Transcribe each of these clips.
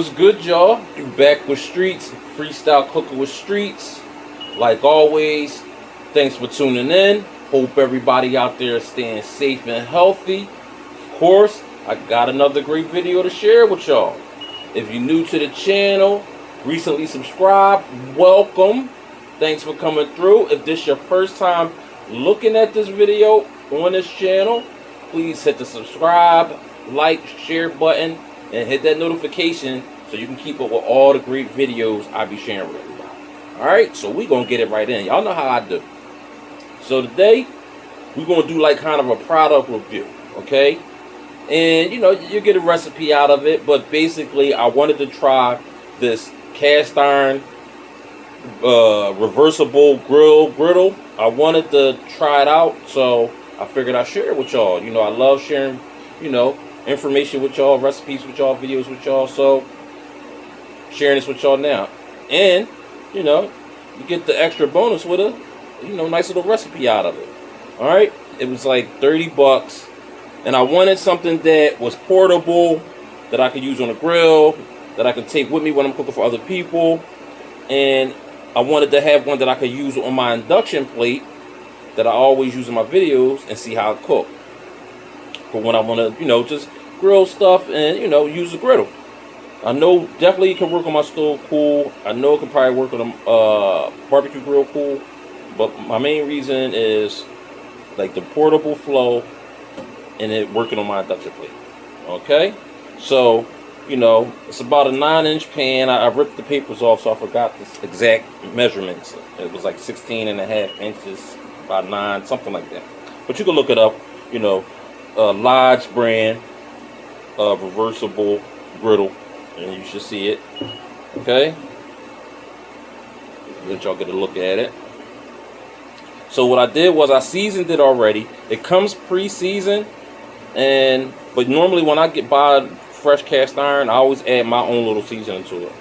What's good, y'all? You back with Streets, freestyle cooking with Streets. Like always, thanks for tuning in. Hope everybody out there is staying safe and healthy. Of course, I got another great video to share with y'all. If you're new to the channel, recently subscribed, welcome. Thanks for coming through. If this is your first time looking at this video on this channel, please hit the subscribe, like, share button, and hit that notification so you can keep up with all the great videos I be sharing with everybody. Alright, so we gonna get it right in. Y'all know how I do. So today, we're gonna do like kind of a product review, okay? And you know, you get a recipe out of it, but basically I wanted to try this cast iron reversible griddle. I wanted to try it out, so I figured I'd share it with y'all. You know, I love sharing, you know, information with y'all, recipes with y'all, videos with y'all, so sharing this with y'all now. And you know, you get the extra bonus with a, you know, nice little recipe out of it. All right, it was like 30 bucks, and I wanted something that was portable, that I could use on the grill, that I could take with me when I'm cooking for other people, and I wanted to have one that I could use on my induction plate that I always use in my videos and see how I cook. For when I want to, you know, just grill stuff and, you know, use a griddle. I know definitely it can work on my stove cool. I know it can probably work on a barbecue grill cool. But my main reason is like the portable flow and it working on my induction plate. Okay? So, you know, it's about a 9-inch pan. I ripped the papers off, so I forgot the exact measurements. It was like 16.5 inches by 9, something like that. But you can look it up, you know. Lodge brand reversible griddle, and you should see it. Okay, let y'all get a look at it. So what I did was I seasoned it already. It comes pre-seasoned, but normally when I buy fresh cast iron, I always add my own little seasoning to it.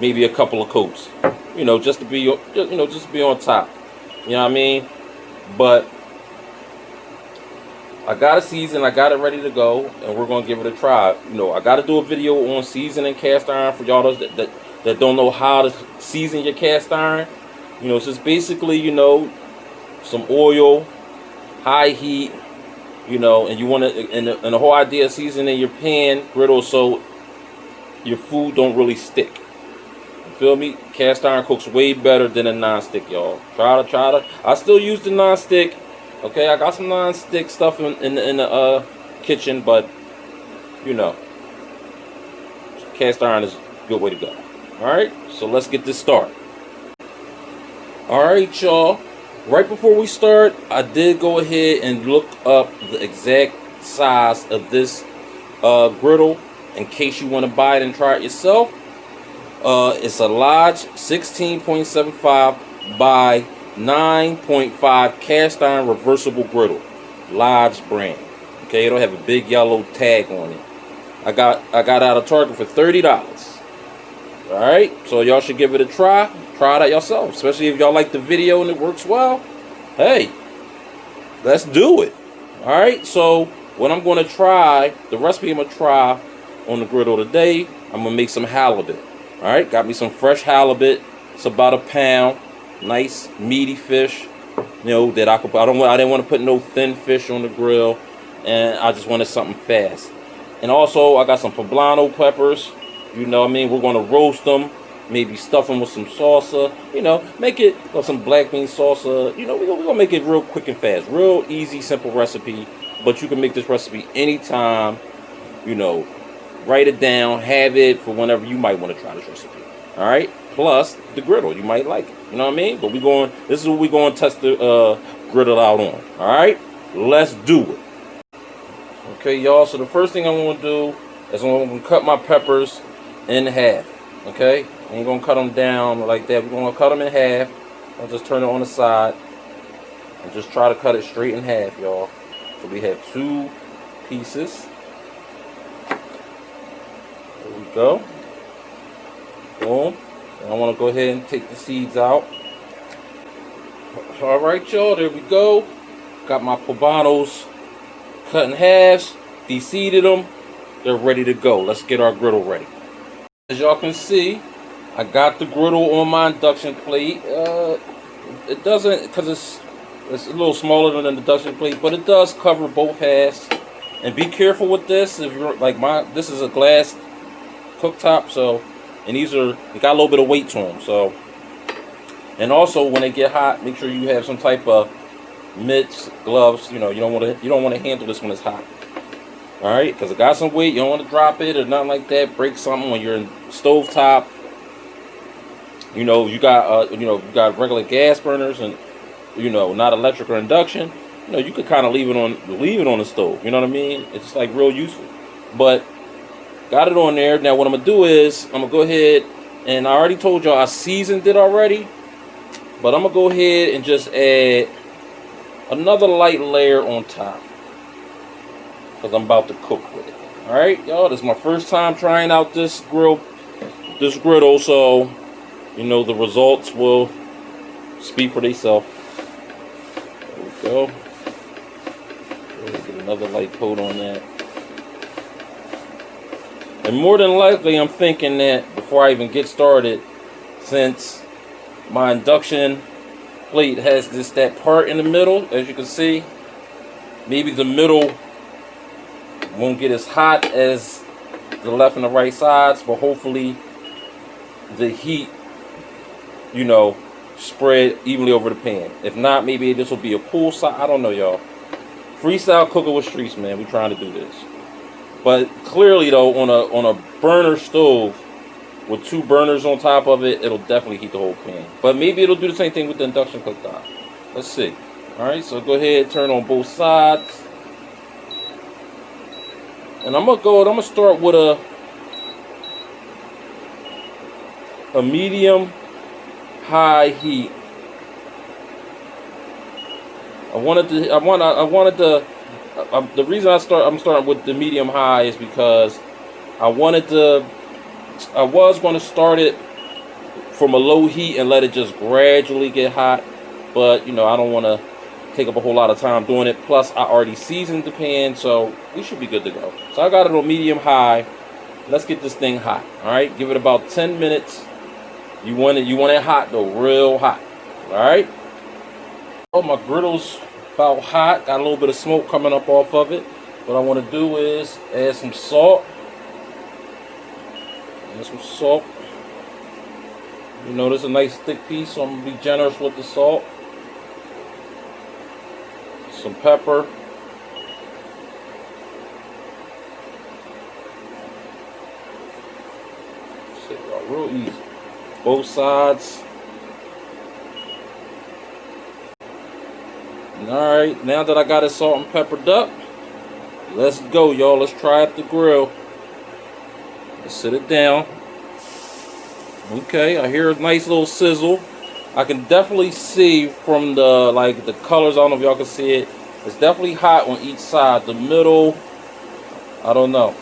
Maybe a couple of coats, you know, just to be, you know, just to be on top. You know what I mean? But I got it seasoned, I got it ready to go, and we're gonna give it a try. You know, I got to do a video on seasoning cast iron for y'all that don't know how to season your cast iron. You know, it's just basically, you know, some oil, high heat, you know, and you want to, and the whole idea of seasoning your pan griddle so your food don't really stick. You feel me? Cast iron cooks way better than a non-stick, y'all. Try to. I still use the non-stick. Okay, I got some non-stick stuff in the kitchen, but you know, cast iron is a good way to go. All right, so let's get this started. All right, y'all. Right before we start, I did go ahead and look up the exact size of this griddle in case you want to buy it and try it yourself. It's a Lodge 16.75 by 9.5 cast iron reversible griddle, Lodge brand. Okay, it'll have a big yellow tag on it. I got out of Target for $30. All right, so y'all should give it a try. Try it out yourself, especially if y'all like the video and it works well. Hey, let's do it. All right, so what I'm going to try, the recipe I'm going to try on the griddle today, I'm going to make some halibut. All right, got me some fresh halibut. It's about a pound. Nice meaty fish, you know, that I didn't want to put no thin fish on the grill, and I just wanted something fast. And also I got some Poblano peppers, you know what I mean. We're going to roast them, maybe stuff them with some salsa, you know, make it some black bean salsa. You know, we're gonna make it real quick and fast, real easy, simple recipe. But you can make this recipe anytime, you know. Write it down, have it for whenever you might want to try this recipe. All right, plus the griddle, you might like it. You know what I mean? But this is what we're going to test the griddle out on. All right, let's do it. Okay, y'all, so the first thing I'm going to do is I'm going to cut my peppers in half. Okay, I ain't going to cut them down like that. We're going to cut them in half. I'll just turn it on the side and just try to cut it straight in half, y'all. So we have 2 pieces. There we go. Boom. And I want to go ahead and take the seeds out. All right, y'all, there we go. Got my Poblanos cut in halves, de-seeded them. They're ready to go. Let's get our griddle ready. As y'all can see, I got the griddle on my induction plate. It doesn't, because it's a little smaller than an induction plate, but it does cover both halves. And be careful with this. If you're like this is a glass cooktop, so, and they got a little bit of weight to them. So, and also when they get hot, make sure you have some type of mitts, gloves. You know, you don't want to handle this when it's hot. All right, because it got some weight. You don't want to drop it or nothing like that. Break something when you're in stovetop. You know, you got regular gas burners and not electric or induction. You know, you could kind of leave it on the stove. You know what I mean? It's like real useful. But got it on there. Now what I'm gonna do is I'm gonna go ahead, and I already told y'all I seasoned it already. But I'm gonna go ahead and just add another light layer on top, because I'm about to cook with it. All right, y'all. This is my first time trying out this griddle, so the results will speak for themselves. There we go. Get another light coat on that. And more than likely, I'm thinking that before I even get started, since my induction plate has that part in the middle, as you can see, maybe the middle won't get as hot as the left and the right sides, but hopefully the heat, spread evenly over the pan. If not, maybe this will be a pool side. I don't know, y'all. Freestyle cooking with streets, man. We trying to do this. But clearly, though, on a burner stove with 2 burners on top of it, it'll definitely heat the whole pan. But maybe it'll do the same thing with the induction cooktop. Let's see. All right, so go ahead, turn on both sides. And I'm gonna start with a medium high heat. The reason I'm starting with the medium high is because I was going to start it from a low heat and let it just gradually get hot, but I don't want to take up a whole lot of time doing it. Plus, I already seasoned the pan, so we should be good to go. So I got it on medium high. Let's get this thing hot. All right, give it about 10 minutes. You want it hot though, real hot. All right. Oh, my griddle's about hot. Got a little bit of smoke coming up off of it. What I want to do is add some salt. This is a nice thick piece, so I'm gonna be generous with the salt. Some pepper. Real easy. Both sides. Alright, now that I got it salt and peppered up, let's go, y'all. Let's try at the grill. Let's sit it down. Okay, I hear a nice little sizzle. I can definitely see from the colors, I don't know if y'all can see it. It's definitely hot on each side. The middle, I don't know.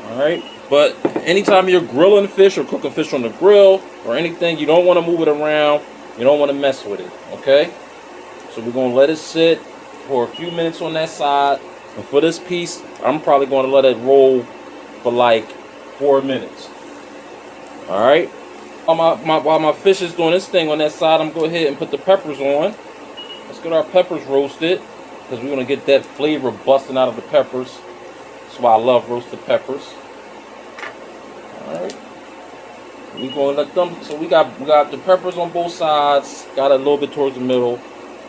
Alright, but anytime you're grilling fish or cooking fish on the grill or anything, you don't want to move it around. You don't want to mess with it, okay? So we're going to let it sit for a few minutes on that side. And for this piece, I'm probably going to let it roll for like 4 minutes. Alright. While my fish is doing this thing on that side, I'm going to go ahead and put the peppers on. Let's get our peppers roasted, because we're going to get that flavor busting out of the peppers. That's why I love roasted peppers. Alright. We're going to let them, so we got the peppers on both sides, got it a little bit towards the middle.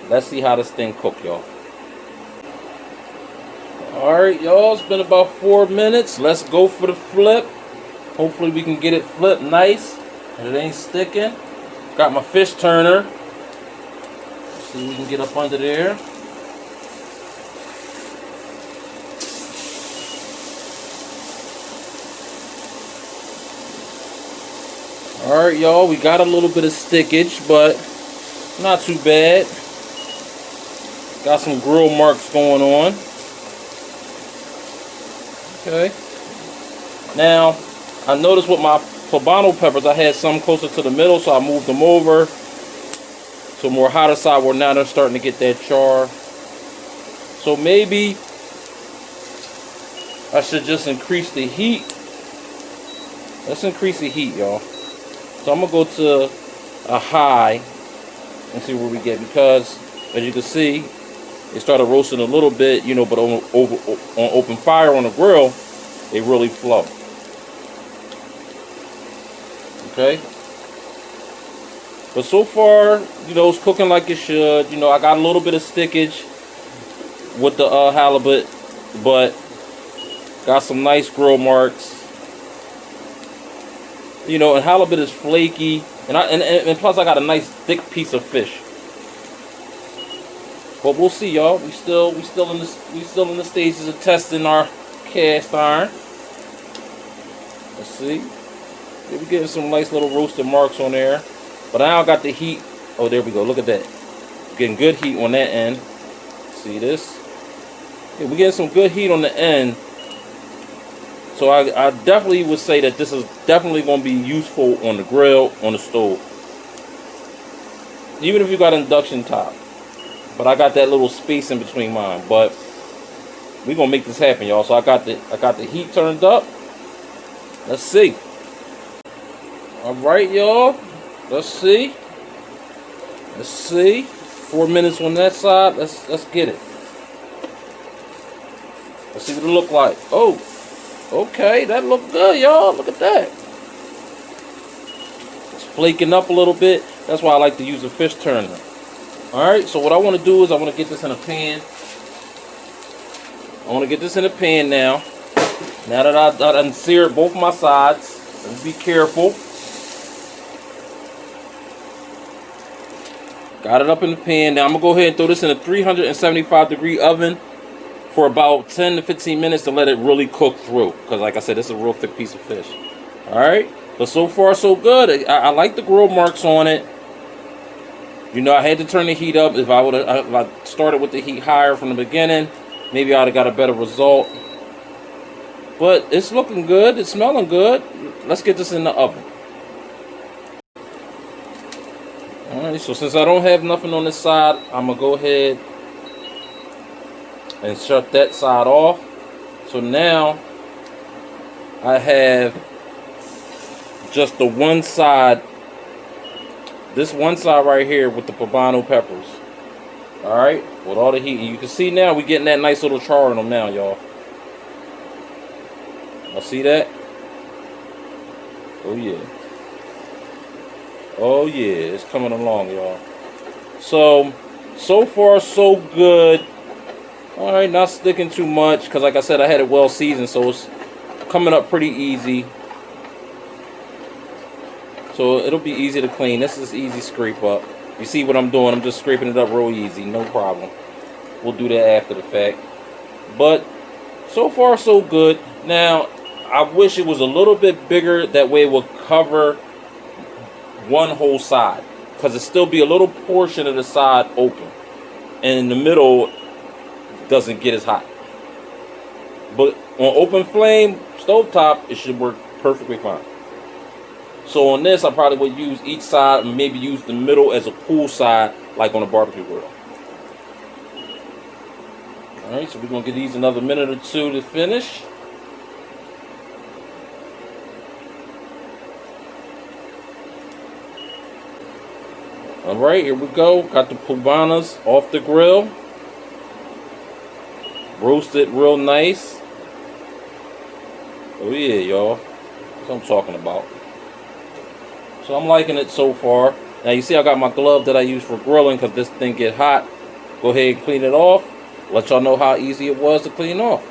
Let's see how this thing cook, y'all. Alright, y'all, it's been about 4 minutes. Let's go for the flip. Hopefully we can get it flipped nice and it ain't sticking. Got my fish turner. Let's see if we can get up under there. Alright, y'all, we got a little bit of stickage, but not too bad. Got some grill marks going on. Okay. Now, I noticed with my Poblano peppers, I had some closer to the middle, so I moved them over to a more hotter side where now they're starting to get that char. So maybe I should just increase the heat Let's increase the heat, y'all. So I'm gonna go to a high and see where we get, because as you can see, it started roasting a little bit, you know, but on open fire on the grill, they really flow. Okay. But so far, you know, it's cooking like it should. You know, I got a little bit of stickage with the halibut, but got some nice grill marks. You know, and halibut is flaky, and plus I got a nice thick piece of fish. But we'll see, y'all. We still in the stages of testing our cast iron. Let's see. We're getting some nice little roasted marks on there. But now I got the heat. Oh, there we go. Look at that. Getting good heat on that end. See this? Yeah, we're getting some good heat on the end. So I definitely would say that this is definitely going to be useful on the grill, on the stove. Even if you got an induction top. But I got that little space in between mine. But we're going to make this happen, y'all. So I got the heat turned up. Let's see. Alright, y'all. Let's see. Let's see. 4 minutes on that side. Let's get it. Let's see what it look like. Oh, okay, that look good, y'all. Look at that. It's flaking up a little bit. That's why I like to use a fish turner. Alright, so what I want to do is I want to get this in a pan. I want to get this in a pan now. Now that I done seared both my sides. Let's be careful. Got it up in the pan. Now I'm going to go ahead and throw this in a 375-degree oven for about 10 to 15 minutes to let it really cook through. Because like I said, this is a real thick piece of fish. Alright. But so far so good. I like the grill marks on it. You know, I had to turn the heat up. If I started with the heat higher from the beginning, maybe I would have got a better result. But it's looking good. It's smelling good. Let's get this in the oven. Alright, so since I don't have nothing on this side, I'm going to go ahead and shut that side off. So now I have just the one side, this one side right here with the Poblano peppers. Alright, with all the heat. And you can see now we're getting that nice little char on them now, y'all. Y'all see that? Oh yeah. Oh yeah, it's coming along, y'all. So far so good. Alright, not sticking too much, because like I said, I had it well seasoned, so it's coming up pretty easy. So it'll be easy to clean. This is easy scrape up. You see what I'm doing? I'm just scraping it up real easy, no problem. We'll do that after the fact. But so far so good. Now, I wish it was a little bit bigger, that way it would cover one whole side, because it still be a little portion of the side open, and in the middle doesn't get as hot. But on open flame stovetop, it should work perfectly fine. So on this, I probably would use each side and maybe use the middle as a cool side, like on a barbecue grill. Alright, so we're gonna give these another minute or two to finish. Alright, here we go. Got the Poblanos off the grill. Roasted real nice. Oh yeah, y'all. That's what I'm talking about. So I'm liking it so far. Now you see I got my glove that I use for grilling, because this thing get hot. Go ahead and clean it off. Let y'all know how easy it was to clean off.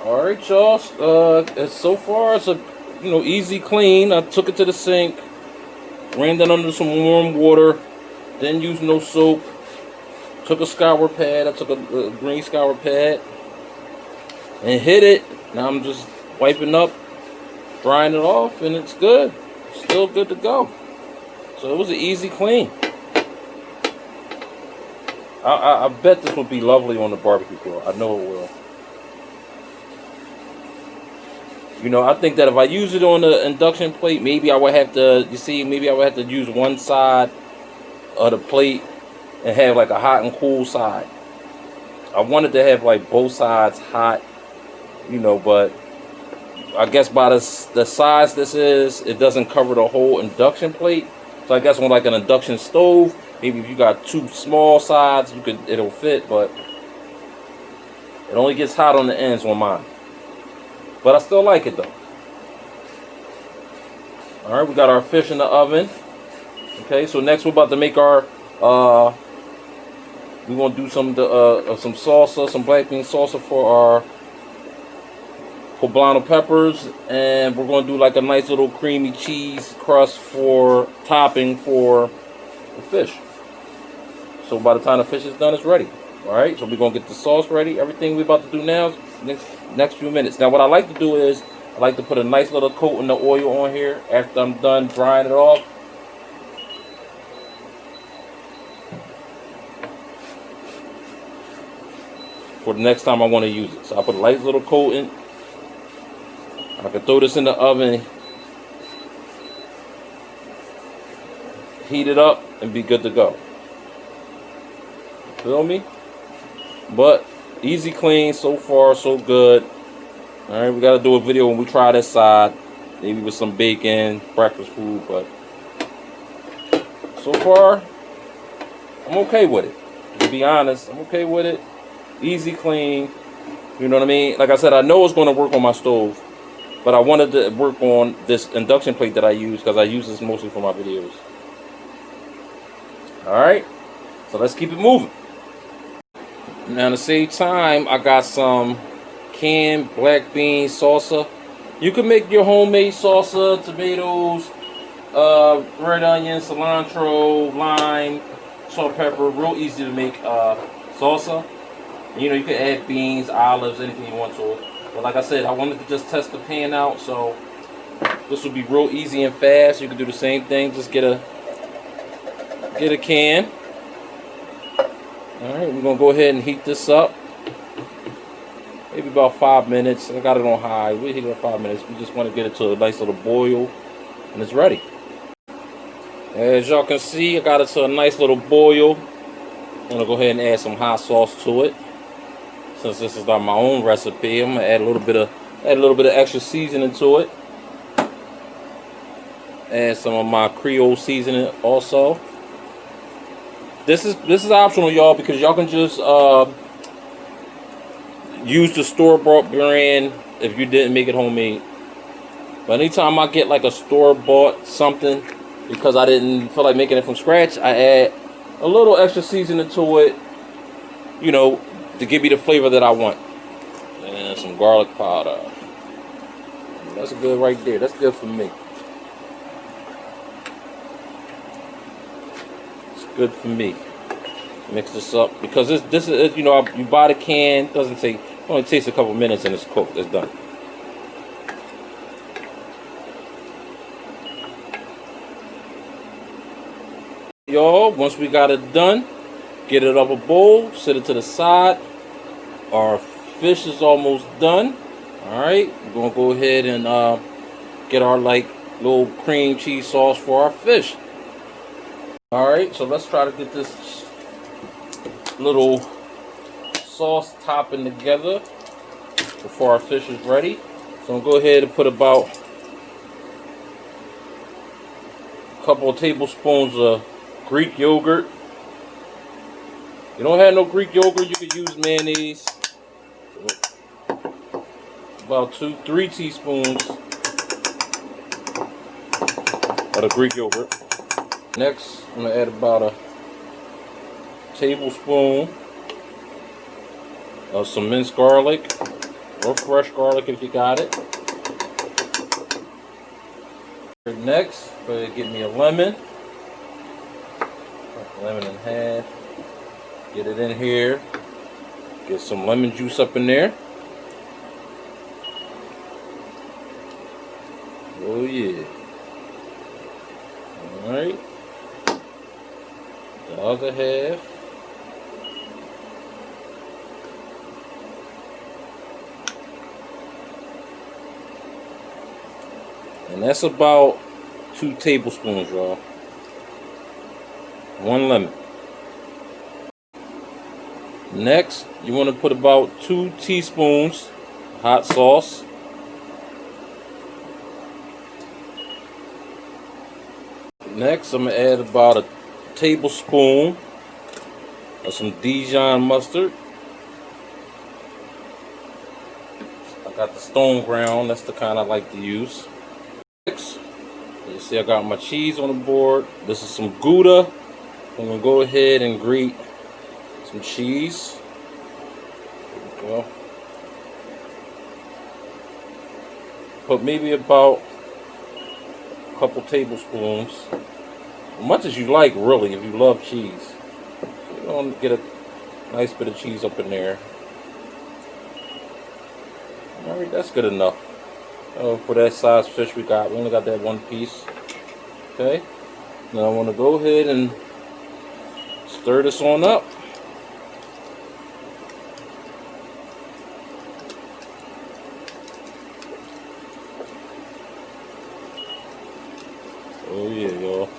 Alright, y'all. So far it's a easy clean. I took it to the sink. Ran that under some warm water, didn't use no soap. Took a scour pad, I took a green scour pad and hit it. Now I'm just wiping up, drying it off, and it's good. Still good to go. So it was an easy clean. I bet this will be lovely on the barbecue grill. I know it will. You know, I think that if I use it on the induction plate, maybe I would have to, maybe I would have to use one side of the plate and have like a hot and cool side. I wanted to have like both sides hot, but I guess by the size this is, it doesn't cover the whole induction plate. So I guess on like an induction stove, maybe if you got two small sides, it'll fit, but it only gets hot on the ends on mine. But I still like it though. All right, we got our fish in the oven. Okay, so next we're about to make our we're gonna do some salsa, some black bean salsa for our Poblano peppers, and we're gonna do like a nice little creamy cheese crust for topping for the fish. So by the time the fish is done, it's ready. All right, so we're gonna get the sauce ready. Everything we're about to do now is next few minutes. Now what I like to do is I like to put a nice little coat in the oil on here after I'm done drying it off. For the next time I want to use it. So I put a light little coat in. I can throw this in the oven, heat it up, and be good to go. Feel me? But easy clean, so far so good. All right, we got to do a video when we try this side, maybe with some bacon, breakfast food, but so far I'm okay with it. To be honest, I'm okay with it. Easy clean, you know what I mean? Like I said, I know it's going to work on my stove, but I wanted to work on this induction plate that I use because I use this mostly for my videos. All right, so let's keep it moving. Now to save time, I got some canned black bean salsa. You can make your homemade salsa, tomatoes, red onion, cilantro, lime, salt, pepper. Real easy to make salsa. You know, you can add beans, olives, anything you want to it. But like I said, I wanted to just test the pan out, so this will be real easy and fast. You can do the same thing. Just get a can. All right, we're gonna go ahead and heat this up. Maybe about 5 minutes. I got it on high. We'll heat it up 5 minutes. We just want to get it to a nice little boil, and it's ready. As y'all can see, I got it to a nice little boil. I'm gonna go ahead and add some hot sauce to it. Since this is not my own recipe, I'm gonna add a little bit of extra seasoning to it. Add some of my Creole Seasoning also. This is optional, y'all, because y'all can just use the store-bought brand if you didn't make it homemade. But anytime I get like a store-bought something, because I didn't feel like making it from scratch, I add a little extra seasoning to it, you know, to give me the flavor that I want. And some garlic powder. That's good right there. That's good for me. It's good for me. Mix this up because this is, you know, you buy the can, it only takes a couple minutes and it's cooked. It's done. Y'all, once we got it done, get it up a bowl, set it to the side. Our fish is almost done. All right, we're gonna go ahead and get our like little cream cheese sauce for our fish. All right, so let's try to get this little sauce topping together before our fish is ready. So I'm gonna go ahead and put about a couple of tablespoons of Greek yogurt. If you don't have no Greek yogurt, you could use mayonnaise. About 2-3 teaspoons of the Greek yogurt. Next, I'm gonna add about a tablespoon of some minced garlic, or fresh garlic if you got it. Next, go ahead and get me a lemon. Cut the lemon in half. Get it in here. Get some lemon juice up in there. Oh yeah. Alright. The other half. And that's about 2 tablespoons, y'all. 1 lemon. Next, you want to put about 2 teaspoons hot sauce. Next, I'm gonna add about a tablespoon of some Dijon mustard. I got the stone ground, that's the kind I like to use. Next, you see I got my cheese on the board. This is some Gouda. I'm gonna go ahead and grate some cheese. There we go. Put maybe about a couple tablespoons. As much as you like, really, if you love cheese. You want to get a nice bit of cheese up in there. Alright, that's good enough. For that size fish we only got that one piece. Okay. Now I want to go ahead and stir this on up. Oh yeah, y'all.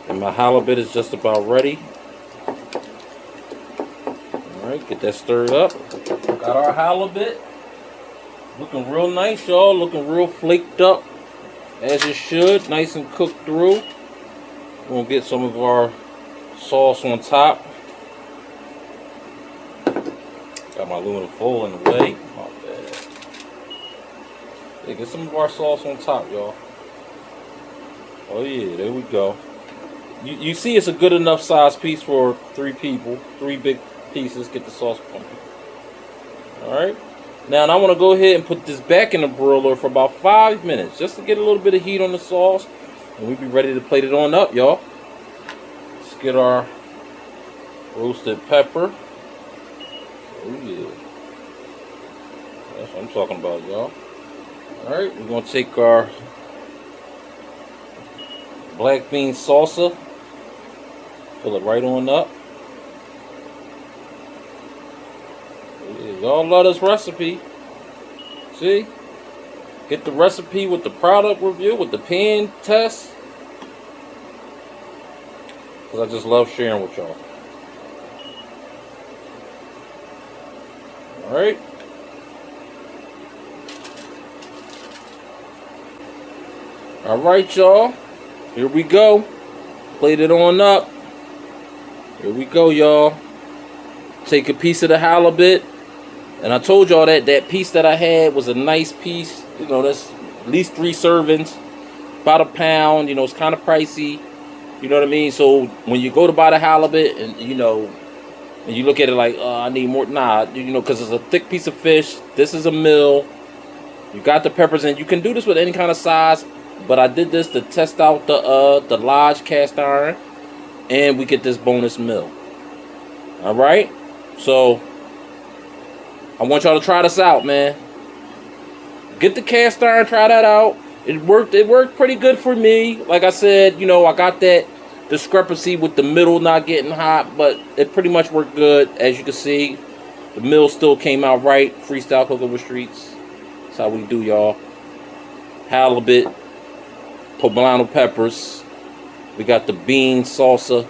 And my halibut is just about ready. Alright, get that stirred up. Got our halibut. Looking real nice, y'all. Looking real flaked up. As it should. Nice and cooked through. We're going to get some of our sauce on top. Got my aluminum foil in the way. My bad. Yeah, get some of our sauce on top, y'all. Oh yeah, there we go. You see it's a good enough size piece for 3 people. 3 big pieces. Get the sauce pumping. Alright. Now I want to go ahead and put this back in the broiler for about 5 minutes. Just to get a little bit of heat on the sauce. And we'll be ready to plate it on up, y'all. Let's get our roasted pepper. Oh yeah. That's what I'm talking about, y'all. Alright, we're going to take our black bean salsa. Fill it right on up. Y'all love this recipe. See? Get the recipe with the product review, with the pan test. Because I just love sharing with y'all. Alright. Alright, y'all. Here we go. Plate it on up. Here we go, y'all. Take a piece of the halibut. And I told y'all that that piece that I had was a nice piece. You know, that's at least 3 servings. About a pound. You know, it's kind of pricey. You know what I mean? So when you go to buy the halibut and, you know, and you look at it like, I need more. Nah, you know, because it's a thick piece of fish. This is a meal. You got the peppers in. You can do this with any kind of size. But I did this to test out the large cast iron. And we get this bonus meal. Alright? So I want y'all to try this out, man. Get the cast iron, try that out. It worked pretty good for me. Like I said, you know, I got that discrepancy with the middle not getting hot, but it pretty much worked good. As you can see, the meal still came out right. Freestyle cooking with streets. That's how we do, y'all. Halibut, poblano peppers. We got the bean salsa.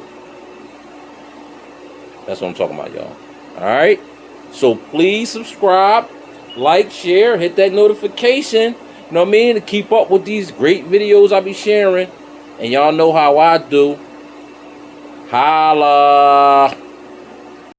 That's what I'm talking about, y'all. Alright? So please subscribe, like, share, hit that notification. You know what I mean? To keep up with these great videos I be sharing. And y'all know how I do. Holla!